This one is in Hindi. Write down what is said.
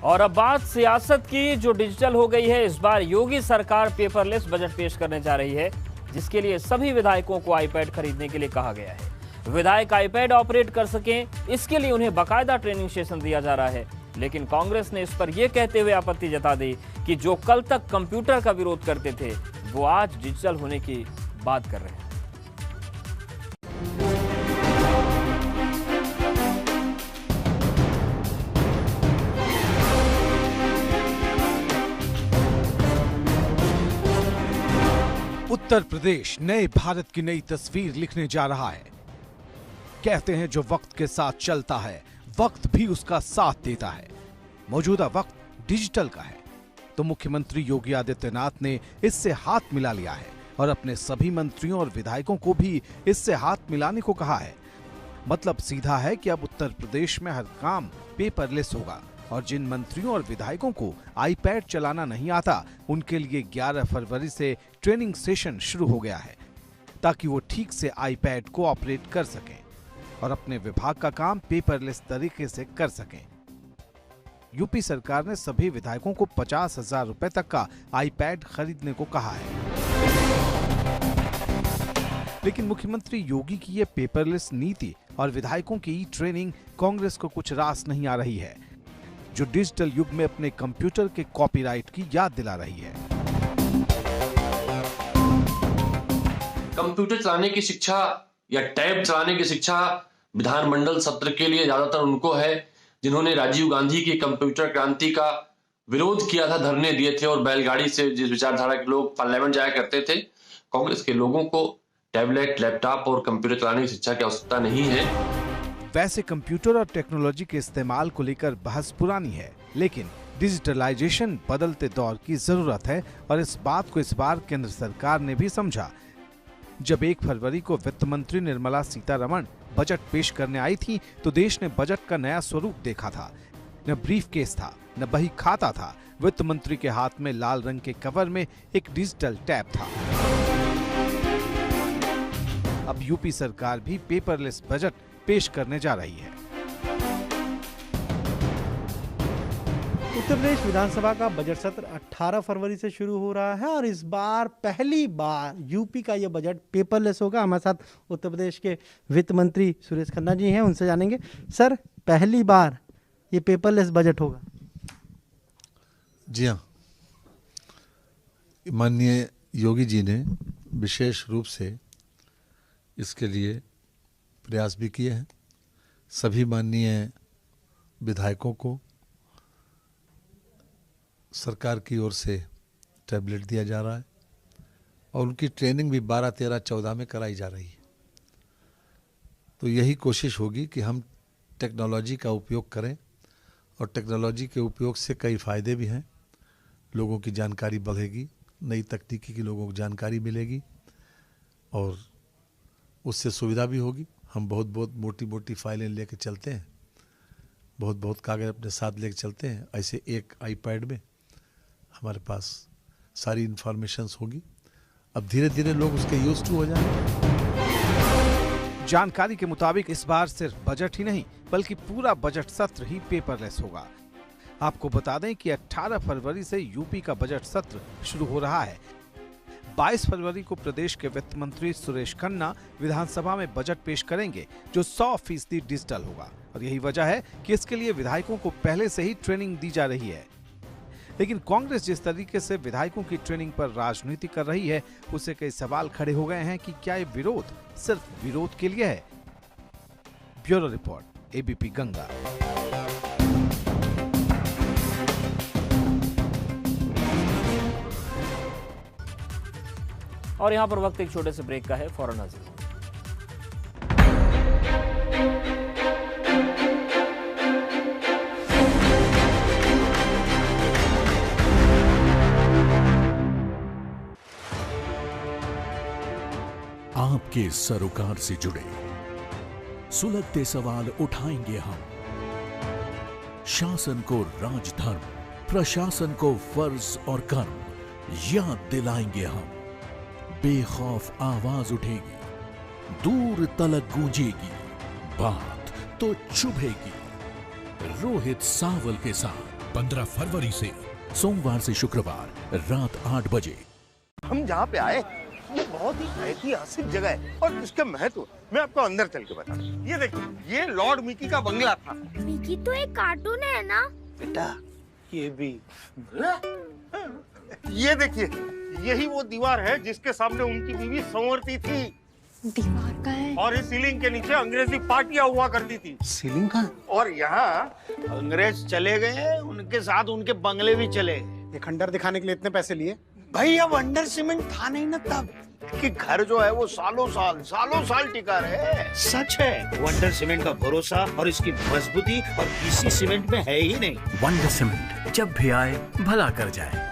और अब बात सियासत की, जो डिजिटल हो गई है। इस बार योगी सरकार पेपरलेस बजट पेश करने जा रही है, जिसके लिए सभी विधायकों को आईपैड खरीदने के लिए कहा गया है। विधायक आईपैड ऑपरेट कर सकें, इसके लिए उन्हें बाकायदा ट्रेनिंग सेशन दिया जा रहा है। लेकिन कांग्रेस ने इस पर यह कहते हुए आपत्ति जता दी कि जो कल तक कंप्यूटर का विरोध करते थे, वो आज डिजिटल होने की बात कर रहे हैं। उत्तर प्रदेश नए भारत की नई तस्वीर लिखने जा रहा है। कहते हैं जो वक्त के साथ चलता है, वक्त भी उसका साथ देता है। मौजूदा वक्त डिजिटल का है, तो मुख्यमंत्री योगी आदित्यनाथ ने इससे हाथ मिला लिया है और अपने सभी मंत्रियों और विधायकों को भी इससे हाथ मिलाने को कहा है। मतलब सीधा है कि अब उत्तर प्रदेश में हर काम पेपरलेस होगा और जिन मंत्रियों और विधायकों को आईपैड चलाना नहीं आता, उनके लिए 11 फरवरी से ट्रेनिंग सेशन शुरू हो गया है, ताकि वो ठीक से आईपैड को ऑपरेट कर सकें और अपने विभाग का काम पेपरलेस तरीके से कर सकें। यूपी सरकार ने सभी विधायकों को 50,000 रुपए तक का आईपैड खरीदने को कहा है। लेकिन मुख्यमंत्री योगी की ये पेपरलेस नीति और विधायकों की ट्रेनिंग कांग्रेस को कुछ रास नहीं आ रही है, जो डिजिटल युग में अपने कंप्यूटर के कॉपीराइट की याद दिला रही है। कंप्यूटर चलाने की शिक्षा या टैब चलाने की शिक्षा विधानमंडल सत्र के लिए ज्यादातर उनको है जिन्होंने राजीव गांधी की कंप्यूटर क्रांति का विरोध किया था, धरने दिए थे और बैलगाड़ी से जिस विचारधारा के लोग पार्लियामेंट जाया करते थे। कांग्रेस के लोगों को टैबलेट, लैपटॉप और कंप्यूटर चलाने की शिक्षा की आवश्यकता नहीं है। वैसे कंप्यूटर और टेक्नोलॉजी के इस्तेमाल को लेकर बहस पुरानी है, लेकिन डिजिटलाइजेशन बदलते दौर की जरूरत है और इस बात को इस बार केंद्र सरकार ने भी समझा। जब 1 फरवरी को वित्त मंत्री निर्मला सीतारमण बजट पेश करने आई थी, तो देश ने बजट का नया स्वरूप देखा था। न ब्रीफकेस था, न बही खाता था। वित्त मंत्री के हाथ में लाल रंग के कवर में एक डिजिटल टैब था। अब यूपी सरकार भी पेपरलेस बजट पेश करने जा रही है। उत्तर प्रदेश विधानसभा का बजट सत्र 18 फरवरी से शुरू हो रहा है और इस बार पहली बार यूपी का यह बजट पेपरलेस होगा। हमारे साथ उत्तर प्रदेश के वित्त मंत्री सुरेश खन्ना जी हैं, उनसे जानेंगे। सर, पहली बार ये पेपरलेस बजट होगा? जी हाँ, माननीय योगी जी ने विशेष रूप से इसके लिए प्रयास भी किए हैं। सभी माननीय विधायकों को सरकार की ओर से टैबलेट दिया जा रहा है और उनकी ट्रेनिंग भी 12, 13, 14 में कराई जा रही है। तो यही कोशिश होगी कि हम टेक्नोलॉजी का उपयोग करें और टेक्नोलॉजी के उपयोग से कई फ़ायदे भी हैं। लोगों की जानकारी बढ़ेगी, नई तकनीकी की लोगों को जानकारी मिलेगी और उससे सुविधा भी होगी। हम बहुत बहुत मोटी मोटी फाइलें लेके चलते हैं, बहुत बहुत कागज़ अपने साथ लेके चलते हैं। ऐसे एक आईपैड में हमारे पास सारी इंफॉर्मेशंस होगी। अब धीरे धीरे लोग उसके यूज़ टू हो जाएंगे। जानकारी के मुताबिक इस बार सिर्फ बजट ही नहीं, बल्कि पूरा बजट सत्र ही पेपरलेस होगा। आपको बता दें कि 18 फरवरी से यूपी का बजट सत्र शुरू हो रहा है। 22 फरवरी को प्रदेश के वित्त मंत्री सुरेश खन्ना विधानसभा में बजट पेश करेंगे, जो 100% डिजिटल होगा और यही वजह है कि इसके लिए विधायकों को पहले से ही ट्रेनिंग दी जा रही है। लेकिन कांग्रेस जिस तरीके से विधायकों की ट्रेनिंग पर राजनीति कर रही है, उससे कई सवाल खड़े हो गए हैं कि क्या ये विरोध सिर्फ विरोध के लिए है। Bureau report, ABP Ganga. और यहां पर वक्त एक छोटे से ब्रेक का है, फौरन हाजिर होंगे। आपके सरोकार से जुड़े सुलगते सवाल उठाएंगे हम। शासन को राजधर्म, प्रशासन को फर्ज और कर्म याद दिलाएंगे हम। बेखौफ आवाज उठेगी, दूर तलक गूंजेगी, बात तो चुभेगी। रोहित सावल के साथ 15 फरवरी से सोमवार से शुक्रवार रात 8 बजे। हम जहाँ पे आए ये बहुत ही ऐतिहासिक जगह है और इसके महत्व मैं आपको अंदर चल के बता दूं। ये देखिए, ये लॉर्ड मिकी का बंगला था। मिकी तो एक कार्टून है ना बेटा, ये भी। ये देखिए, यही वो दीवार है जिसके सामने उनकी बीवी संवरती थी। दीवार का है और इस सीलिंग के नीचे अंग्रेजी पार्टियां हुआ करती थी। सीलिंग का? और यहाँ अंग्रेज चले गए, उनके साथ उनके बंगले भी चले। ये खंडर दिखाने के लिए इतने पैसे लिए? भाई अब वंडर सीमेंट था नहीं ना तब, कि घर जो है वो सालों साल टिका रहे। सच है, वंडर सीमेंट का भरोसा और इसकी मजबूती और किसी सीमेंट में है ही नहीं। वंडर सीमेंट, जब भी आए भला कर जाए।